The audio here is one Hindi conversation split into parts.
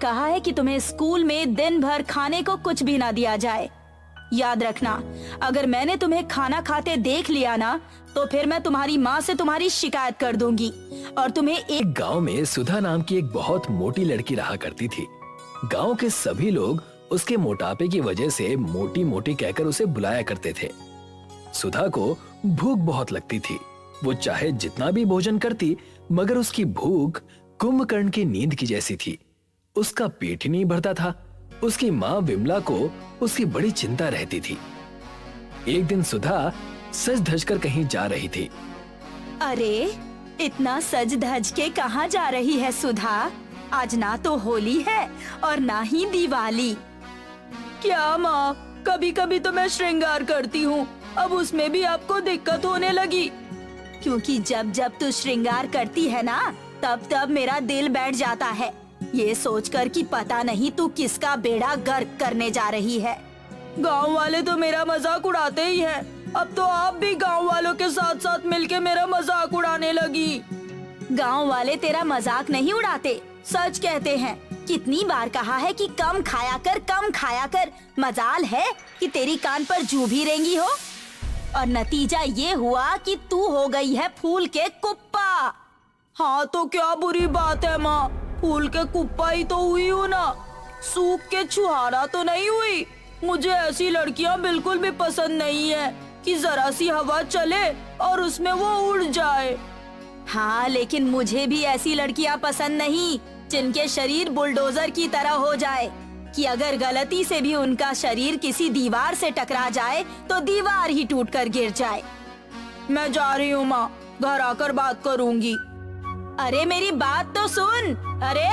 कहा है कि तुम्हें स्कूल में दिन भर खाने को कुछ भी ना दिया जाए। याद रखना, अगर मैंने तुम्हें खाना खाते देख लिया ना तो फिर मैं तुम्हारी माँ से तुम्हारी शिकायत कर दूंगी और तुम्हें एक गांव में सुधा नाम की एक बहुत मोटी लड़की रहा करती थी। गांव के सभी लोग उसके मोटापे की वजह से मोटी मोटी कहकर उसे बुलाया करते थे। सुधा को भूख बहुत लगती थी। वो चाहे जितना भी भोजन करती मगर उसकी भूख कुंभकर्ण की नींद की जैसी थी। उसका पेट ही नहीं भरता था। उसकी माँ विमला को उसकी बड़ी चिंता रहती थी। एक दिन सुधा सज धज कर कहीं जा रही थी। अरे इतना सज धज के कहाँ जा रही है सुधा? आज ना तो होली है और ना ही दिवाली। क्या माँ, कभी कभी तो मैं श्रृंगार करती हूँ, अब उसमें भी आपको दिक्कत होने लगी? क्योंकि जब जब तू श्रृंगार करती है ना तब तब मेरा दिल बैठ जाता है, ये सोचकर कि पता नहीं तू किसका बेड़ा गर्क करने जा रही है। गांव वाले तो मेरा मजाक उड़ाते ही हैं। अब तो आप भी गांव वालों के साथ साथ मिलके मेरा मजाक उड़ाने लगी। गांव वाले तेरा मजाक नहीं उड़ाते, सच कहते हैं। कितनी बार कहा है कि कम खाया कर, कम खाया कर। मजाल है कि तेरी कान पर जू भी रेंगी हो और नतीजा ये हुआ कि तू हो गई है फूल के कुप्पा। हाँ तो क्या बुरी बात है माँ, फूल के कुप्पा ही तो हुई हूँ ना, सूख के छुहारा तो नहीं हुई। मुझे ऐसी लड़कियाँ बिल्कुल भी पसंद नहीं है कि जरा सी हवा चले और उसमें वो उड़ जाए। हाँ लेकिन मुझे भी ऐसी लड़कियाँ पसंद नहीं जिनके शरीर बुलडोजर की तरह हो जाए कि अगर गलती से भी उनका शरीर किसी दीवार से टकरा जाए तो दीवार ही टूट कर गिर जाए। मैं जा रही हूँ माँ, घर आकर बात करूँगी। अरे मेरी बात तो सुन। अरे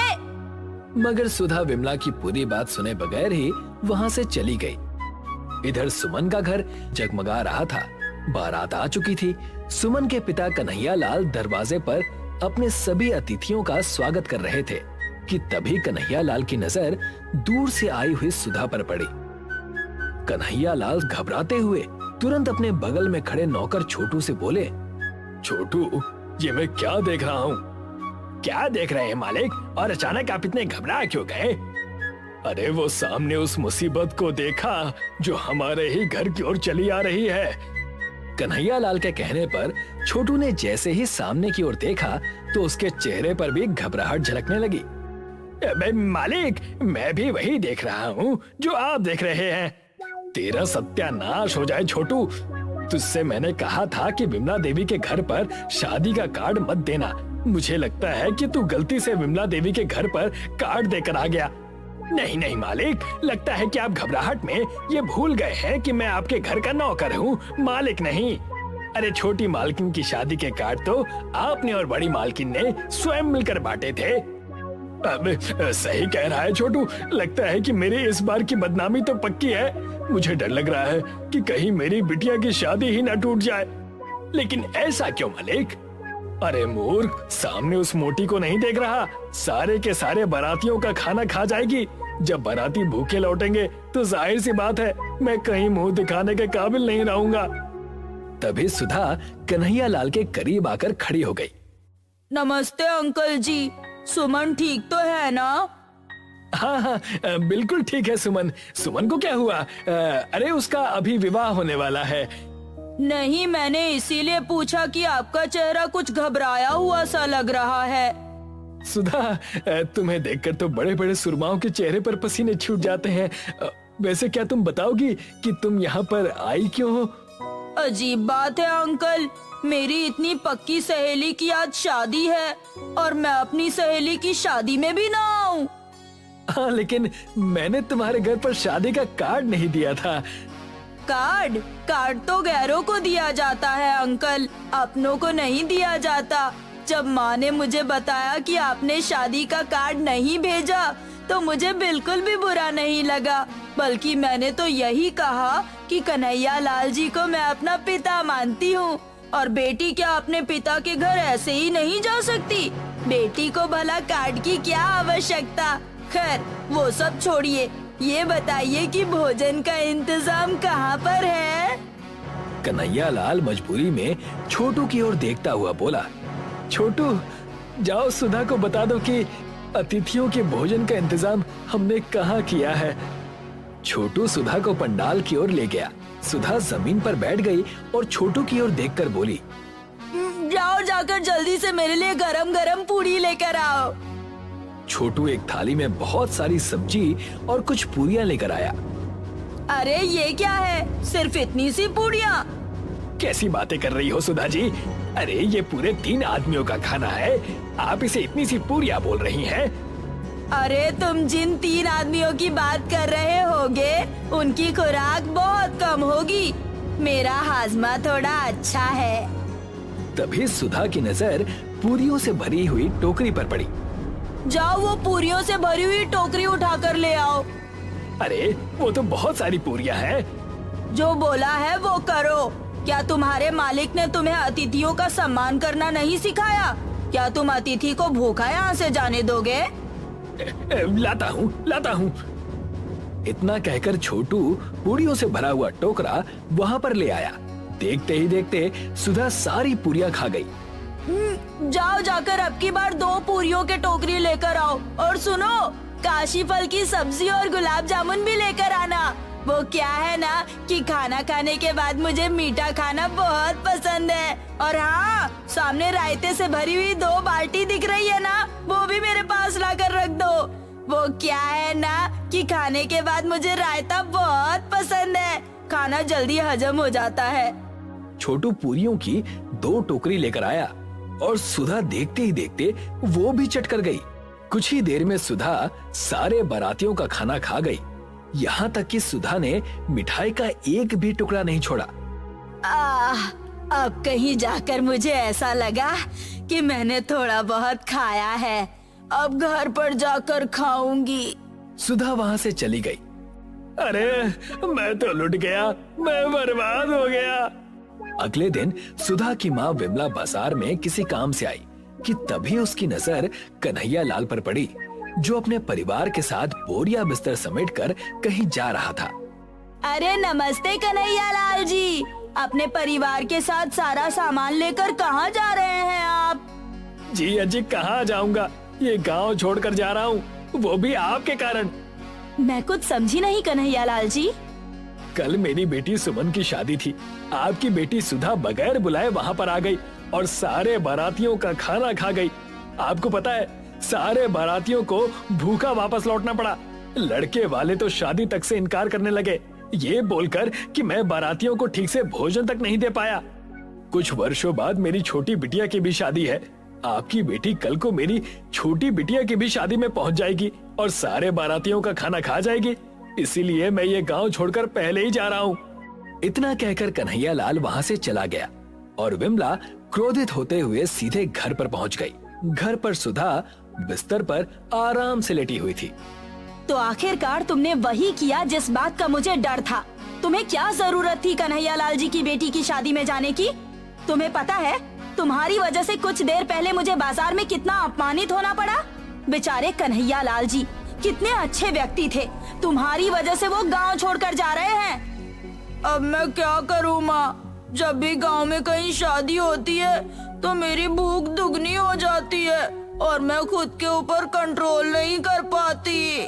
मगर सुधा विमला की पूरी बात सुने बगैर ही वहाँ से चली गई। इधर सुमन का घर जगमगा रहा था। बारात आ चुकी थी। सुमन के पिता कन्हैया लाल दरवाजे पर अपने सभी अतिथियों का स्वागत कर रहे थे कि तभी कन्हैया लाल की नजर दूर से आई हुई सुधा पर पड़ी। कन्हैया लाल घबराते हुए तुरंत अपने बगल में खड़े नौकर छोटू से बोले, छोटू, ये मैं क्या देख रहा हूँ? क्या देख रहे हैं मालिक, और अचानक आप इतने घबरा क्यों गए? अरे वो सामने उस मुसीबत को देखा जो हमारे ही घर की ओर चली आ रही है। कन्हैया लाल के कहने पर छोटू ने जैसे ही सामने की ओर देखा तो उसके चेहरे पर भी घबराहट झलकने लगी। मालिक, मैं भी वही देख रहा हूँ जो आप देख रहे हैं। तेरा सत्यानाश हो जाए छोटू। तुझसे मैंने कहा था कि विमला देवी के घर पर शादी का कार्ड मत देना। मुझे लगता है कि तू गलती से विमला देवी के घर पर कार्ड देकर आ गया। नहीं नहीं मालिक, लगता है कि आप घबराहट में ये भूल गए हैं कि मैं आपके घर का नौकर हूँ, मालिक नहीं। अरे छोटी मालकिन की शादी के कार्ड तो आपने और बड़ी मालकिन ने स्वयं मिलकर बांटे थे। अब सही कह रहा है छोटू, लगता है कि मेरी इस बार की बदनामी तो पक्की है। मुझे डर लग रहा है कि कहीं मेरी बिटिया की शादी ही न टूट जाए। लेकिन ऐसा क्यों मालिक? अरे मूर्ख, सामने उस मोटी को नहीं देख रहा? सारे के सारे बारातियों का खाना खा जाएगी। जब बाराती भूखे लौटेंगे तो जाहिर सी बात है मैं कहीं मुंह दिखाने के काबिल नहीं रहूंगा। तभी सुधा कन्हैया लाल के करीब आकर खड़ी हो गई। नमस्ते अंकल जी, सुमन ठीक तो है ना? हाँ हाँ बिल्कुल ठीक है सुमन। सुमन को क्या हुआ? अरे उसका अभी विवाह होने वाला है। नहीं, मैंने इसीलिए पूछा कि आपका चेहरा कुछ घबराया हुआ सा लग रहा है। सुधा, तुम्हें देखकर तो बड़े बड़े सुरमाओं के चेहरे पर पसीने छूट जाते हैं। वैसे क्या तुम बताओगी कि तुम यहाँ पर आई क्यों हो? अजीब बात है अंकल, मेरी इतनी पक्की सहेली की आज शादी है और मैं अपनी सहेली की शादी में भी ना आऊं। हाँ लेकिन मैंने तुम्हारे घर पर शादी का कार्ड नहीं दिया था। कार्ड? कार्ड तो गैरों को दिया जाता है अंकल, अपनों को नहीं दिया जाता। जब माँ ने मुझे बताया कि आपने शादी का कार्ड नहीं भेजा तो मुझे बिल्कुल भी बुरा नहीं लगा, बल्कि मैंने तो यही कहा कि कन्हैया लाल जी को मैं अपना पिता मानती हूँ और बेटी क्या अपने पिता के घर ऐसे ही नहीं जा सकती? बेटी को भला कार्ड की क्या आवश्यकता? खैर वो सब छोड़िए, ये बताइए कि भोजन का इंतजाम कहाँ पर है? कन्हैया लाल मजबूरी में छोटू की ओर देखता हुआ बोला, छोटू, जाओ सुधा को बता दो कि अतिथियों के भोजन का इंतजाम हमने कहाँ किया है। छोटू सुधा को पंडाल की ओर ले गया। सुधा जमीन पर बैठ गई और छोटू की ओर देखकर बोली, जाओ जाकर जल्दी से मेरे लिए गरम गरम पूरी लेकर आओ। छोटू एक थाली में बहुत सारी सब्जी और कुछ पूरियां लेकर आया। अरे ये क्या है, सिर्फ इतनी सी पूरियां? कैसी बातें कर रही हो सुधा जी? अरे ये पूरे 3 आदमियों का खाना है, आप इसे इतनी सी पूरियां बोल रही हैं? अरे तुम जिन 3 आदमियों की बात कर रहे होगे उनकी खुराक बहुत कम होगी। मेरा हाजमा थोड़ा अच्छा है। तभी सुधा की नजर पूरियों से भरी हुई टोकरी पर पड़ी। जाओ वो पूरियों से भरी हुई टोकरी उठाकर ले आओ। अरे वो तो बहुत सारी पूरियां हैं। जो बोला है वो करो। क्या तुम्हारे मालिक ने तुम्हें अतिथियों का सम्मान करना नहीं सिखाया? क्या तुम अतिथि को भूखा यहाँ से जाने दोगे? लाता हूँ। इतना कहकर छोटू पूरियों से भरा हुआ टोकरा वहाँ पर ले आया। देखते ही देखते सुधा सारी पूरियां खा गई। जाओ जाकर अब की बार 2 पूरियों के टोकरी लेकर आओ। और सुनो, काशी फल की सब्जी और गुलाब जामुन भी लेकर आना। वो क्या है ना कि खाना खाने के बाद मुझे मीठा खाना बहुत पसंद है। और हाँ, सामने रायते से भरी हुई 2 बाल्टी दिख रही है ना, वो भी मेरे पास लाकर रख दो। वो क्या है ना कि खाने के बाद मुझे रायता बहुत पसंद है, खाना जल्दी हजम हो जाता है। छोटू पूरियों की 2 टोकरी लेकर आया और सुधा देखते ही देखते वो भी चट कर गई। कुछ ही देर में सुधा सारे बारातियों का खाना खा गई। यहाँ तक कि सुधा ने मिठाई का एक भी टुकड़ा नहीं छोड़ा। अब कहीं जाकर मुझे ऐसा लगा कि मैंने थोड़ा बहुत खाया है। अब घर पर जाकर खाऊंगी। सुधा वहाँ से चली गई। अरे मैं तो लुट गया, मैं बर्बाद हो गया। अगले दिन सुधा की माँ विमला बाजार में किसी काम से आई कि तभी उसकी नजर कन्हैया लाल पर पड़ी, जो अपने परिवार के साथ बोरिया बिस्तर समेटकर कहीं जा रहा था। अरे नमस्ते कन्हैया लाल जी, अपने परिवार के साथ सारा सामान लेकर कहाँ जा रहे हैं आप? जी अजी, कहाँ जाऊंगा, ये गांव छोड़कर जा रहा हूँ, वो भी आपके कारण। मैं कुछ समझी नहीं कन्हैया लाल जी। कल मेरी बेटी सुमन की शादी थी। आपकी बेटी सुधा बगैर बुलाए वहाँ पर आ गई और सारे बारातियों का खाना खा गई। आपको पता है, सारे बारातियों को भूखा वापस लौटना पड़ा। लड़के वाले तो शादी तक से इनकार करने लगे, ये बोलकर कि मैं बारातियों को ठीक से भोजन तक नहीं दे पाया। कुछ वर्षों बाद मेरी छोटी बिटिया की भी शादी है। आपकी बेटी कल को मेरी छोटी बिटिया की भी शादी में पहुंच जाएगी और सारे बारातियों का खाना खा जाएगी। इसीलिए मैं ये गांव छोड़कर पहले ही जा रहा हूँ। इतना कहकर कन्हैया लाल वहाँ से चला गया और विमला क्रोधित होते हुए सीधे घर पर पहुँच गई। घर पर सुधा बिस्तर पर आराम से लेटी हुई थी। तो आखिरकार तुमने वही किया जिस बात का मुझे डर था। तुम्हें क्या जरूरत थी कन्हैया लाल जी की बेटी की शादी में जाने की? तुम्हें पता है, तुम्हारी वजह से कुछ देर पहले मुझे बाजार में कितना अपमानित होना पड़ा। बेचारे कन्हैया लाल जी कितने अच्छे व्यक्ति थे, तुम्हारी वजह से वो गांव छोड़कर जा रहे हैं। अब मैं क्या करूँ माँ, जब भी गांव में कहीं शादी होती है तो मेरी भूख दुगनी हो जाती है और मैं खुद के ऊपर कंट्रोल नहीं कर पाती।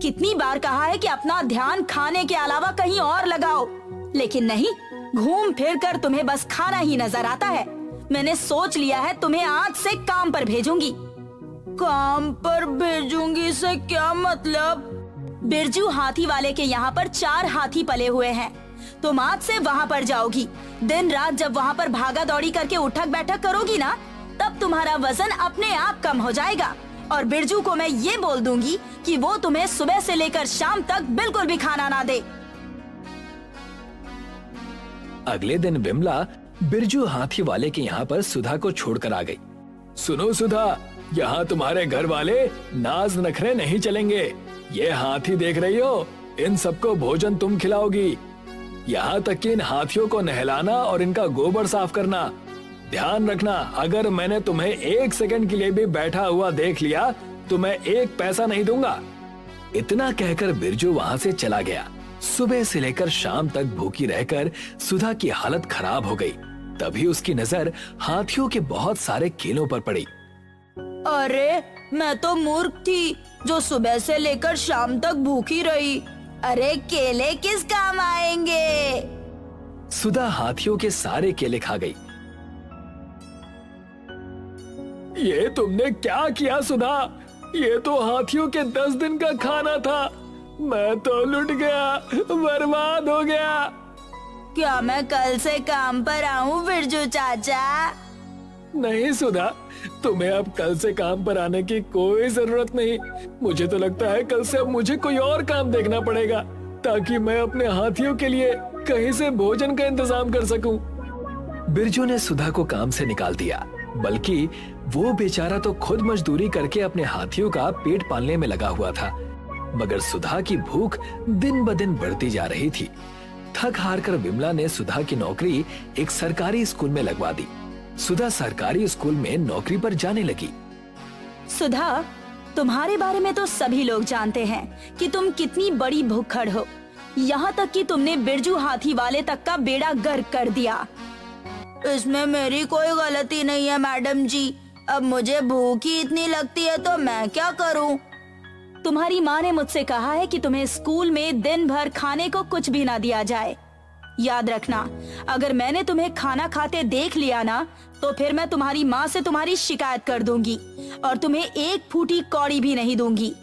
कितनी बार कहा है कि अपना ध्यान खाने के अलावा कहीं और लगाओ, लेकिन नहीं, घूम फिर कर तुम्हें बस खाना ही नजर आता है। मैंने सोच लिया है तुम्हें आज से काम पर भेजूंगी। काम पर भेजूंगी से क्या मतलब? बिरजू हाथी वाले के यहाँ पर 4 हाथी पले हुए हैं। तुम आज से वहाँ पर जाओगी। दिन रात जब वहाँ पर भागा दौड़ी करके उठक बैठक करोगी ना, तब तुम्हारा वजन अपने आप कम हो जाएगा। और बिरजू को मैं ये बोल दूंगी कि वो तुम्हें सुबह से लेकर शाम तक बिल्कुल भी खाना ना दे। अगले दिन विमला बिरजू हाथी वाले के यहाँ पर सुधा को छोड़कर आ गई। सुनो सुधा, यहाँ तुम्हारे घर वाले नाज नखरे नहीं चलेंगे। ये हाथी देख रही हो, इन सबको भोजन तुम खिलाओगी। यहाँ तक कि इन हाथियों को नहलाना और इनका गोबर साफ करना। ध्यान रखना, अगर मैंने तुम्हें 1 सेकंड के लिए भी बैठा हुआ देख लिया तो मैं 1 पैसा नहीं दूंगा। इतना कहकर बिरजू वहाँ से चला गया। सुबह से लेकर शाम तक भूखी रहकर सुधा की हालत खराब हो गई। तभी उसकी नजर हाथियों के बहुत सारे केलों पर पड़ी। अरे मैं तो मूर्ख थी जो सुबह से लेकर शाम तक भूखी रही। अरे केले किस काम आएंगे? सुधा हाथियों के सारे केले खा गई। ये तुमने क्या किया सुधा? ये तो हाथियों के 10 दिन का खाना था। मैं तो लुट गया, बर्बाद हो गया। क्या मैं कल से काम पर आऊं बिरजू चाचा? नहीं सुधा, तुम्हें अब कल से काम पर आने की कोई जरूरत नहीं। मुझे तो लगता है कल से अब मुझे कोई और काम देखना पड़ेगा ताकि मैं अपने हाथियों के लिए कहीं से भोजन का इंतजाम कर सकूं। बिरजू ने सुधा को काम से निकाल दिया, बल्कि वो बेचारा तो खुद मजदूरी करके अपने हाथियों का पेट पालने में लगा हुआ था। मगर सुधा की भूख दिन ब दिन बढ़ती जा रही थी। थक हार कर विमला ने सुधा की नौकरी एक सरकारी स्कूल में लगवा दी। सुधा सरकारी स्कूल में नौकरी पर जाने लगी। सुधा, तुम्हारे बारे में तो सभी लोग जानते हैं कि तुम कितनी बड़ी भुक्खड़ हो। यहाँ तक कि तुमने बिरजू हाथी वाले तक का बेड़ा गर्क कर दिया। इसमें मेरी कोई गलती नहीं है मैडम जी। अब मुझे भूख ही इतनी लगती है तो मैं क्या करूं? तुम्हारी माँ ने मुझसे कहा है कि तुम्हें स्कूल में दिन भर खाने को कुछ भी ना दिया जाए। याद रखना, अगर मैंने तुम्हें खाना खाते देख लिया ना तो फिर मैं तुम्हारी माँ से तुम्हारी शिकायत कर दूंगी और तुम्हें एक फूटी कौड़ी भी नहीं दूंगी।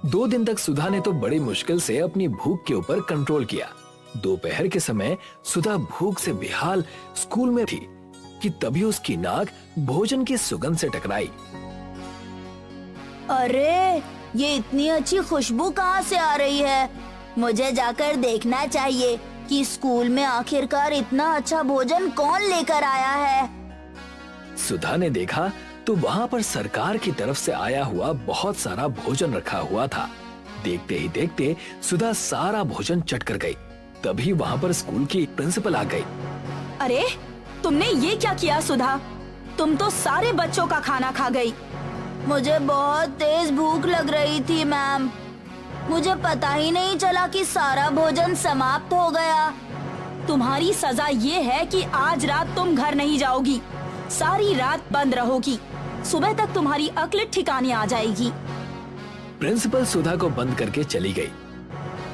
2 दिन तक सुधा ने तो बड़ी मुश्किल से अपनी भूख के ऊपर कंट्रोल किया। दोपहर के समय सुधा भूख से बेहाल स्कूल में थी कि तभी उसकी नाक भोजन की सुगंध से टकराई। अरे, ये इतनी अच्छी खुशबू कहाँ से आ रही है? मुझे जाकर देखना चाहिए कि स्कूल में आखिरकार इतना अच्छा भोजन कौन लेकर आया है। सुधा ने देखा तो वहाँ पर सरकार की तरफ से आया हुआ बहुत सारा भोजन रखा हुआ था। देखते ही देखते सुधा सारा भोजन चट कर गई। तभी वहाँ पर स्कूल की प्रिंसिपल आ गई। अरे, तुमने ये क्या किया सुधा? तुम तो सारे बच्चों का खाना खा गई। मुझे बहुत तेज भूख लग रही थी मैम। मुझे पता ही नहीं चला कि सारा भोजन समाप्त हो गया। तुम्हारी सजा ये है कि आज रात तुम घर नहीं जाओगी। सारी रात बंद रहोगी। सुबह तक तुम्हारी अक्ल ठिकाने आ जाएगी। प्रिंसिपल सुधा को बंद करके चली गई।